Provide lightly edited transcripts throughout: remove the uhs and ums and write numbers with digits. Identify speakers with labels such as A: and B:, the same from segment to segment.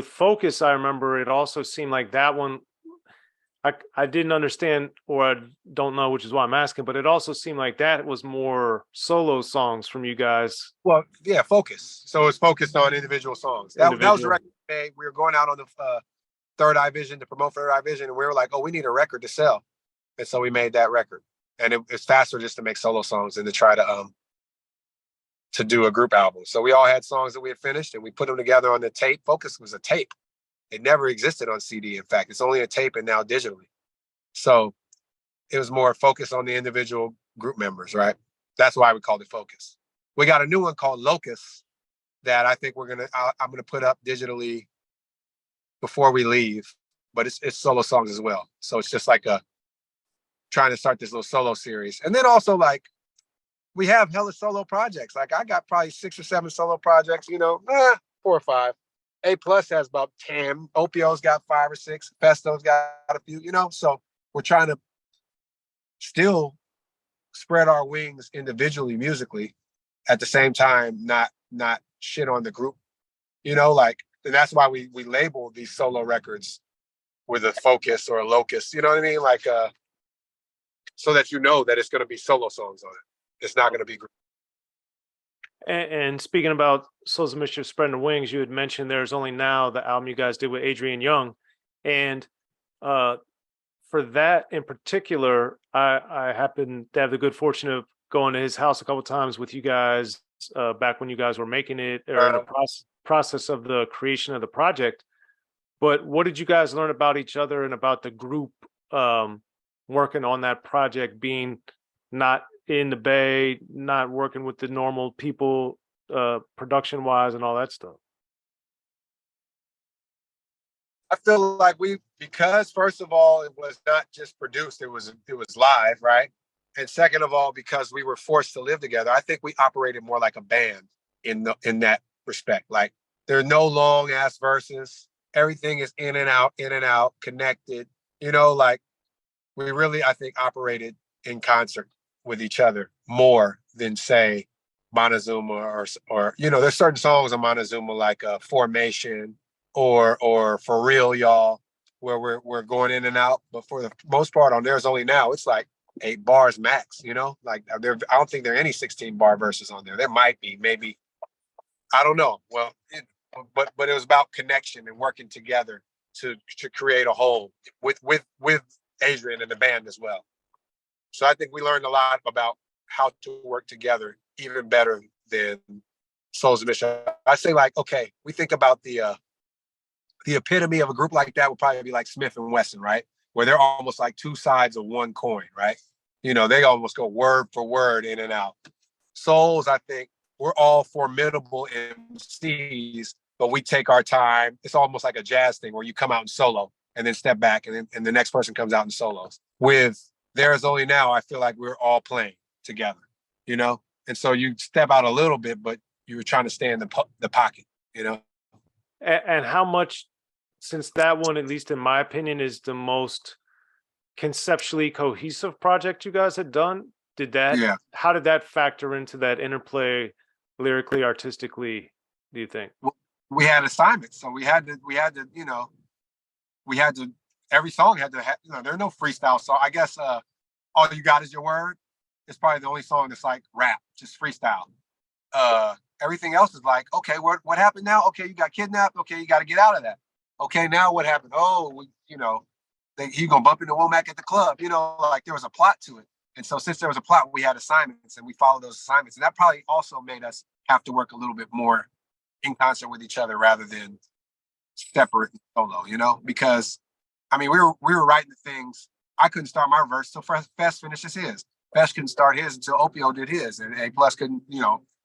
A: Focus, I remember it also seemed like that one. I didn't understand, or I don't know, which is why I'm asking. But it also seemed like that was more solo songs from you guys,
B: Well, yeah, focus. So it's focused on individual songs. That was the
A: individual.
B: record we made. We were going out on the Third Eye Vision to promote Third Eye Vision, and we were like, oh, we need a record to sell, and so we made that record. And it's faster just to make solo songs than to try to do a group album. So we all had songs that we had finished, and we put them together on the tape. Focus was a tape. It never existed on CD. In fact, it's only a tape and now digitally. So it was more focused on the individual group members, right? That's why we called it Focus. We got a new one called Locus that I think I'm gonna put up digitally before we leave, but it's solo songs as well. So it's just like a trying to start this little solo series. And then also like we have hella solo projects. Like I got probably 6 or 7 solo projects, 4 or 5. A Plus has about 10. Opio's got 5 or 6. Festo's got a few, So we're trying to still spread our wings individually musically at the same time, not shit on the group, and that's why we label these solo records with a focus or a locus, you know what I mean? Like, so that that it's going to be solo songs on it. It's not going to be group.
A: And speaking about Souls of Mischief, Spreading the Wings, you had mentioned There's Only Now, the album you guys did with Adrian Young, and for that in particular, I happened to have the good fortune of going to his house a couple of times with you guys back when you guys were making it, or in the process of the creation of the project. But what did you guys learn about each other and about the group working on that project, being not in the Bay, not working with the normal people production wise and all that stuff?
B: I feel like because first of all, it was not just produced, it was live, right? And second of all, because we were forced to live together, I think we operated more like a band in that respect. Like there are no long ass verses. Everything is in and out, connected. Like we really, I think, operated in concert with each other more than say Montezuma or there's certain songs on Montezuma like Formation or For Real Y'all, where we're going in and out. But for the most part on There's Only Now, it's like 8 bars max, like I don't think there are any 16 bar verses on there. There might be, maybe, I don't know. Well, but it was about connection and working together to create a whole with Adrian and the band as well. So I think we learned a lot about how to work together even better than Souls of Mission. I say like, okay, we think about the epitome of a group like that would probably be like Smif-N-Wessun, right? Where they're almost like 2 sides of one coin, right? They almost go word for word in and out. Souls, I think, we're all formidable MCs, but we take our time. It's almost like a jazz thing where you come out in solo and then step back and the next person comes out in solos. With There's Only Now, I feel like we're all playing together, And so you step out a little bit, but you were trying to stay in the pocket,
A: And how much, since that one, at least in my opinion, is the most conceptually cohesive project you guys had done, how did that factor into that interplay lyrically, artistically, do you think?
B: We had assignments, so we had to every song had to have, there are no freestyle. So I guess All You Got Is Your Word. It's probably the only song that's like rap, just freestyle. Everything else is like, okay, what happened now? Okay, you got kidnapped. Okay, you got to get out of that. Okay, now what happened? Oh, he gonna bump into Womack at the club. Like there was a plot to it. And so since there was a plot, we had assignments and we followed those assignments. And that probably also made us have to work a little bit more in concert with each other rather than separate and solo, because I mean, we were writing the things. I couldn't start my verse till Fest finishes his. Fest couldn't start his until Opio did his, and A Plus couldn't.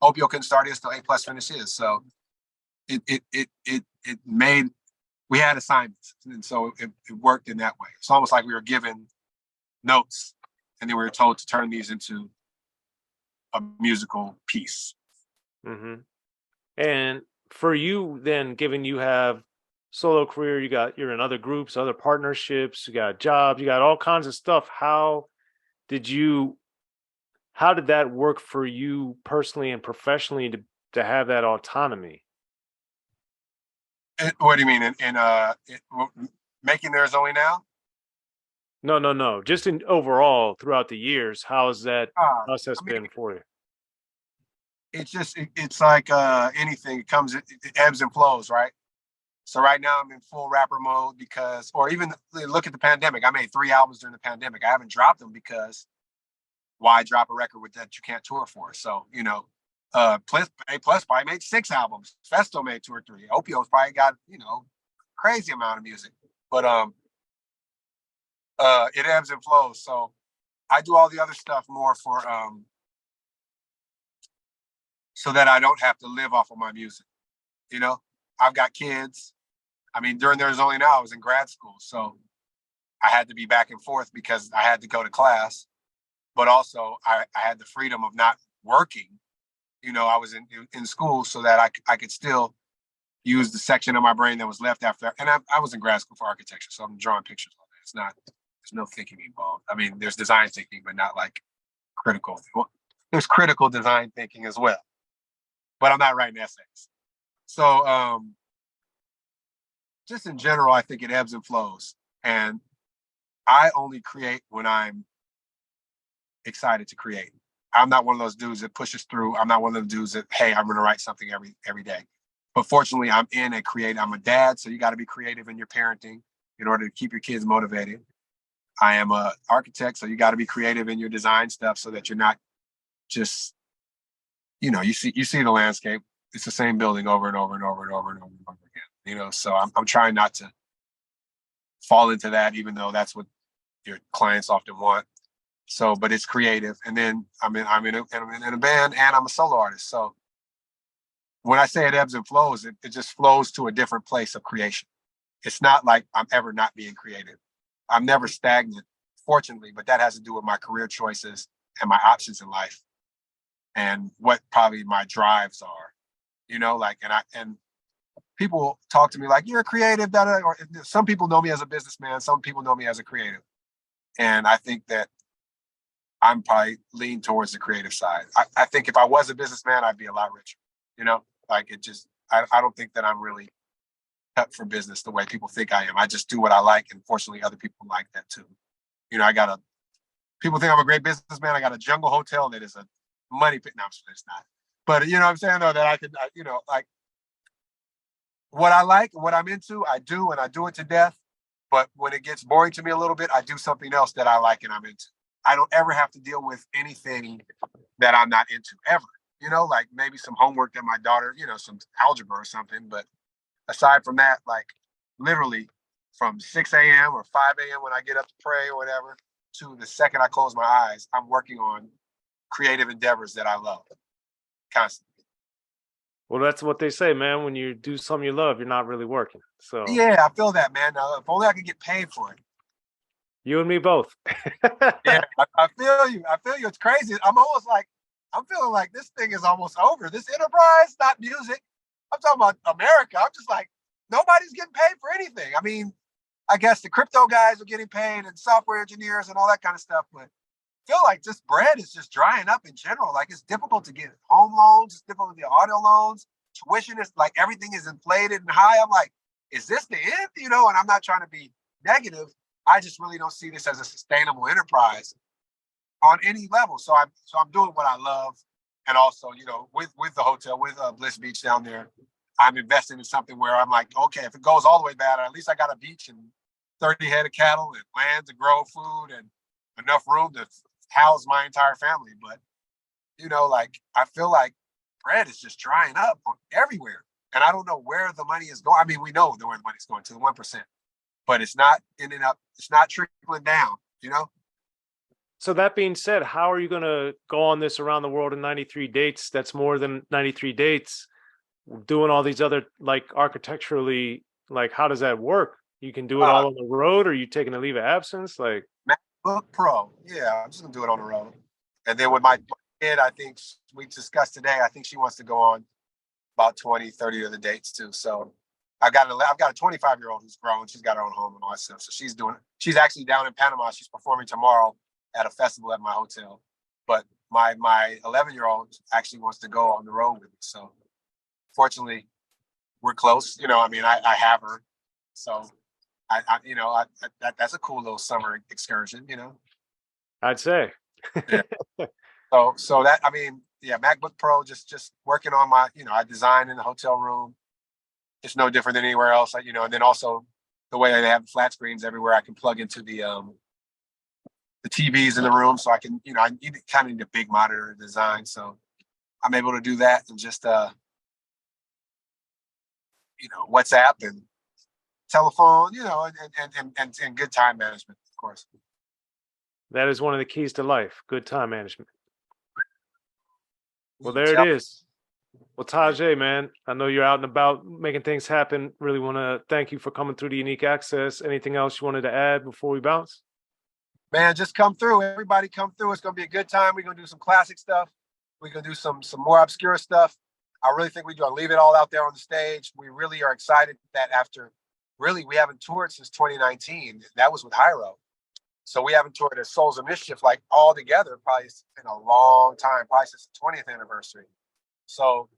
B: Opio couldn't start his till A Plus finished his. So it made, we had assignments, and so it worked in that way. It's almost like we were given notes, and then we were told to turn these into a musical piece.
A: Mm-hmm. And for you, then, given you have solo career, you're in other groups, other partnerships, you got jobs, you got all kinds of stuff. How did that work for you personally and professionally to have that autonomy?
B: What do you mean? Making There's Only Now?
A: No. Just in overall throughout the years, how has that process
B: I mean,
A: been for you?
B: it's like anything. It ebbs and flows, right? So right now I'm in full rapper mode because, or even look at the pandemic. I made 3 albums during the pandemic. I haven't dropped them because why drop a record with that you can't tour for? So, plus probably made 6 albums. Festo made 2 or 3. Opio's probably got, crazy amount of music. But it ebbs and flows. So I do all the other stuff more for so that I don't have to live off of my music. I've got kids. I mean, during There's Only Now, I was in grad school. So I had to be back and forth because I had to go to class. But also I had the freedom of not working. I was in school so that I could still use the section of my brain that was left after. And I was in grad school for architecture, so I'm drawing pictures all day. There's no thinking involved. I mean, there's design thinking, but not like critical. Well, there's critical design thinking as well, but I'm not writing essays. So just in general, I think it ebbs and flows. And I only create when I'm excited to create. I'm not one of those dudes that pushes through. I'm not one of those dudes that, hey, I'm going to write something every day. But fortunately, I'm a dad, so you got to be creative in your parenting in order to keep your kids motivated. I am an architect, so you got to be creative in your design stuff so that you're not just, you see the landscape. It's the same building over and over and over and over and over and over again. So I'm trying not to fall into that, even though that's what your clients often want. So, but it's creative. And then I'm in a band and I'm a solo artist. So when I say it ebbs and flows, it just flows to a different place of creation. It's not like I'm ever not being creative. I'm never stagnant, fortunately, but that has to do with my career choices and my options in life and what probably my drives are, and people talk to me like, you're a creative, or some people know me as a businessman. Some people know me as a creative. And I think that I'm probably lean towards the creative side. I think if I was a businessman, I'd be a lot richer, I don't think that I'm really cut for business the way people think I am. I just do what I like. And fortunately, other people like that too. People think I'm a great businessman. I got a jungle hotel that is a money pit. No, it's not. But you know what I'm saying, though, that I can, like what I like and what I'm into, I do, and I do it to death. But when it gets boring to me a little bit, I do something else that I like and I'm into. I don't ever have to deal with anything that I'm not into, ever. Like maybe some homework that my daughter, some algebra or something. But aside from that, like literally from 6 a.m. or 5 a.m. when I get up to pray or whatever, to the second I close my eyes, I'm working on creative endeavors that I love constantly.
A: Well, that's what they say, man. When you do something you love, you're not really working. So
B: Yeah, I feel that, man. Now, if only I could get paid for it.
A: you and me both.
B: Yeah, I feel you. I feel you. It's crazy. I'm feeling like this thing is almost over. This enterprise, not music. I'm talking about America. I'm just like, nobody's getting paid for anything. I mean, I guess the crypto guys are getting paid and software engineers and all that kind of stuff, but I feel like this bread is just drying up in general. Like it's difficult to get home loans, it's difficult to get auto loans, tuition is like everything is inflated and high. I'm like, is this the end? And I'm not trying to be negative. I just really don't see this as a sustainable enterprise on any level. So I'm doing what I love, and also with the hotel with Bliss Beach down there, I'm investing in something where I'm like, okay, if it goes all the way bad, at least I got a beach and 30 head of cattle and land to grow food and enough room to house my entire family. But like I feel like bread is just drying up everywhere, and I don't know where the money is going. I mean, we know where the money's going to the 1%, but it's not ending up. It's not trickling down.
A: So that being said, how are you going to go on this around the world in 93 dates? That's more than 93 dates. Doing all these other, like, architecturally, like, how does that work? You can do it all on the road, or you taking a leave of absence? Like
B: MacBook Pro. Yeah, I'm just gonna do it on the road. And then with my kid, I think we discussed today, I think she wants to go on about 20, 30 of the dates too. So I've got a 25-year-old who's grown. She's got her own home and all that stuff. So she's actually down in Panama. She's performing tomorrow at a festival at my hotel. But my 11-year-old actually wants to go on the road with me. So fortunately, we're close. You know, I mean, I have her, so that's a cool little summer excursion. You know,
A: I'd say.
B: yeah. So that, I mean, yeah, MacBook Pro, just working on my, I design in the hotel room. It's no different than anywhere else. And then also the way they have flat screens everywhere, I can plug into the TVs in the room, so I can, I kind of need a big monitor design, so I'm able to do that and just WhatsApp and telephone, and good time management, of course.
A: That is one of the keys to life, good time management. Well, there it is. Well, Tajai, man, I know you're out and about making things happen. Really want to thank you for coming through the Unique Access. Anything else you wanted to add before we bounce?
B: Man, just come through. Everybody come through. It's going to be a good time. We're going to do some classic stuff. We're going to do some more obscure stuff. I really think we're going to leave it all out there on the stage. We really are excited that we haven't toured since 2019. That was with Hyro. So we haven't toured as Souls of Mischief like all together probably in a long time, probably since the 20th anniversary. So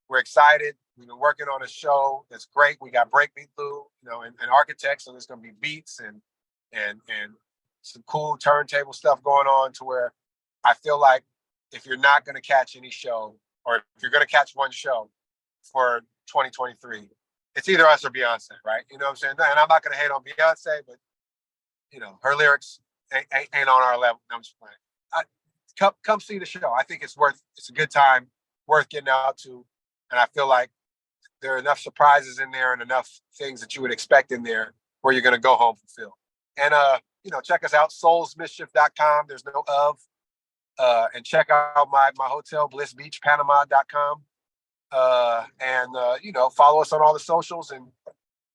B: we're excited. We've been working on a show that's great. We got Breakbeat Lou, and Architects, so there's going to be beats and some cool turntable stuff going on, to where I feel like if you're not going to catch any show, or if you're going to catch one show for 2023, it's either us or Beyonce, right? You know what I'm saying? And I'm not going to hate on Beyonce, but her lyrics ain't on our level. I'm just playing. Come see the show. I think it's a good time, worth getting out to. And I feel like there are enough surprises in there and enough things that you would expect in there where you're going to go home fulfilled. And, check us out, soulsmischief.com. There's no of. And check out my hotel, blissbeachpanama.com. Follow us on all the socials and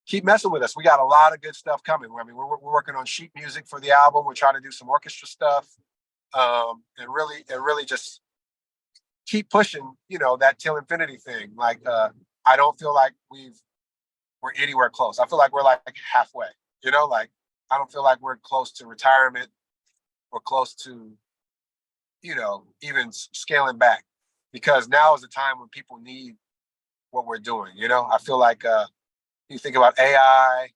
B: keep messing with us. We got a lot of good stuff coming. I mean, we're working on sheet music for the album. We're trying to do some orchestra stuff, and really just keep pushing, that Till Infinity thing. Like, I don't feel like we're anywhere close. I feel like we're like halfway. Like, I don't feel like we're close to retirement or close to, even scaling back, because now is the time when people need what we're doing. I feel like you think about AI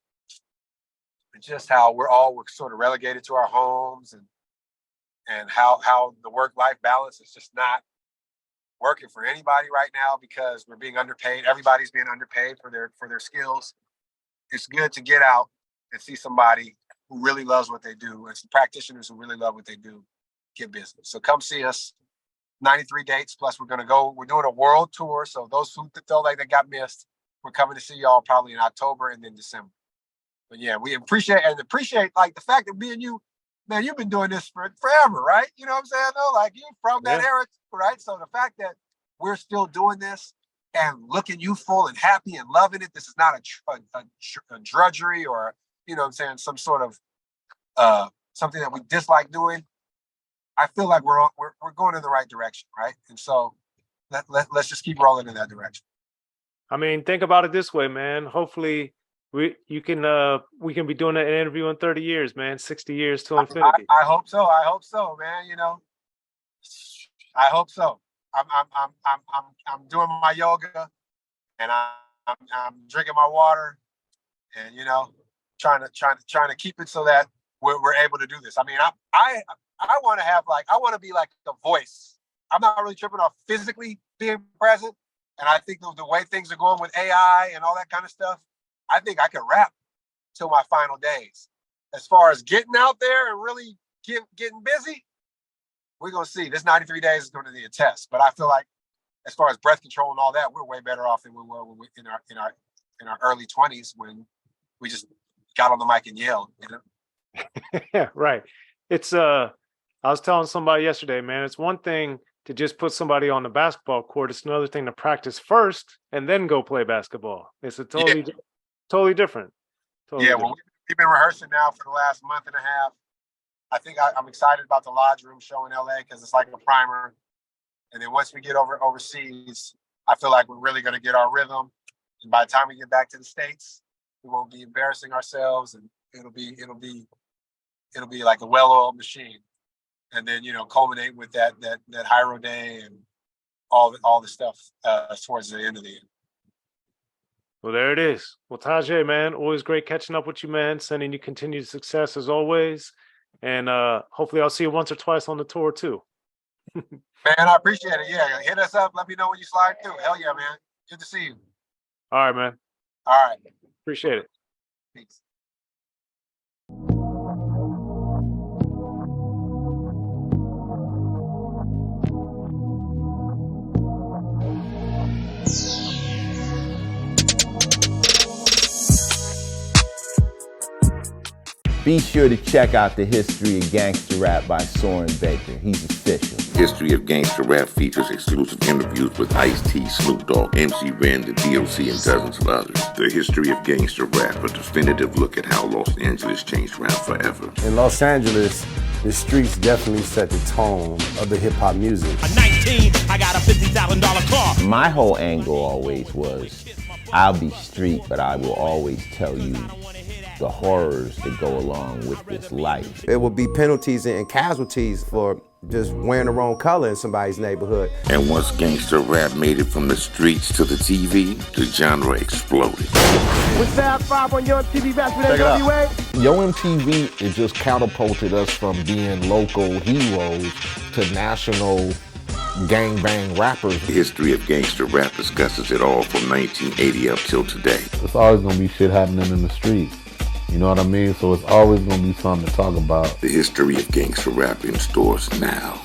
B: and just how we're sort of relegated to our homes, and how the work-life balance is just not working for anybody right now because we're being underpaid. Everybody's being underpaid for their skills. It's good to get out and see somebody who really loves what they do. It's the practitioners who really love what they do get business. So come see us. 93 dates, plus we're doing a world tour. So those who feel like they got missed, we're coming to see y'all probably in October and then December. But yeah, we appreciate like the fact that me and you, man, you've been doing this for forever, right? You know what I'm saying? Though, like, you're from that era, right? So the fact that we're still doing this and looking youthful and happy and loving it, this is not a drudgery or, some sort of something that we dislike doing. I feel like we're going in the right direction, right? And so let's just keep rolling in that direction.
A: I mean, think about it this way, man. Hopefully we can be doing an interview in 30 years, man. 60 years to infinity.
B: I hope so, man. I hope so. I'm doing my yoga, and I'm drinking my water, and trying to keep it so that we're able to do this. I mean, I want to be like the voice. I'm not really tripping off physically being present. And I think the way things are going with AI and all that kind of stuff, I think I can rap till my final days. As far as getting out there and really getting busy, we're going to see. This 93 days is going to be a test. But I feel like as far as breath control and all that, we're way better off than we were in our early 20s when we just got on the mic and yelled.
A: Yeah, right. It's I was telling somebody yesterday, man, it's one thing to just put somebody on the basketball court. It's another thing to practice first and then go play basketball. It's a totally different. Totally different.
B: Well, we've been rehearsing now for the last month and a half. I think I'm excited about the Lodge Room show in LA because it's like a primer. And then once we get overseas, I feel like we're really going to get our rhythm. And by the time we get back to the States, we won't be embarrassing ourselves, and it'll be like a well-oiled machine. And then, culminate with that Hyro Day and all the stuff towards the end of the year.
A: Well, there it is. Well, Tajai, man, always great catching up with you, man. Sending you continued success as always. And hopefully I'll see you once or twice on the tour too.
B: Man, I appreciate it. Yeah, hit us up. Let me know when you slide through. Hell yeah, man. Good to see you.
A: All right, man.
B: All right.
A: Appreciate it.
B: Peace.
C: Be sure to check out the History of Gangster Rap by Soren Baker. He's official.
D: History of Gangster Rap features exclusive interviews with Ice-T, Snoop Dogg, MC Ren, the D.O.C, and dozens of others. The History of Gangster Rap, a definitive look at how Los Angeles changed rap forever.
E: In Los Angeles, the streets definitely set the tone of the hip-hop music.
F: At 19, I got a $50,000 car.
C: My whole angle always was, I'll be street, but I will always tell you the horrors that go along with this life.
E: It would be penalties and casualties for just wearing the wrong color in somebody's neighborhood.
D: And once gangster rap made it from the streets to the TV, the genre exploded.
G: With Fab 5 on your MTV back with NWA.
H: Yo MTV, it just catapulted us from being local heroes to national gangbang rappers.
D: The History of Gangster Rap discusses it all from 1980 up till today.
H: It's always gonna be shit happening in the streets. You know what I mean? So it's always gonna be something to talk about.
D: The History of Gangster Rap in stores now.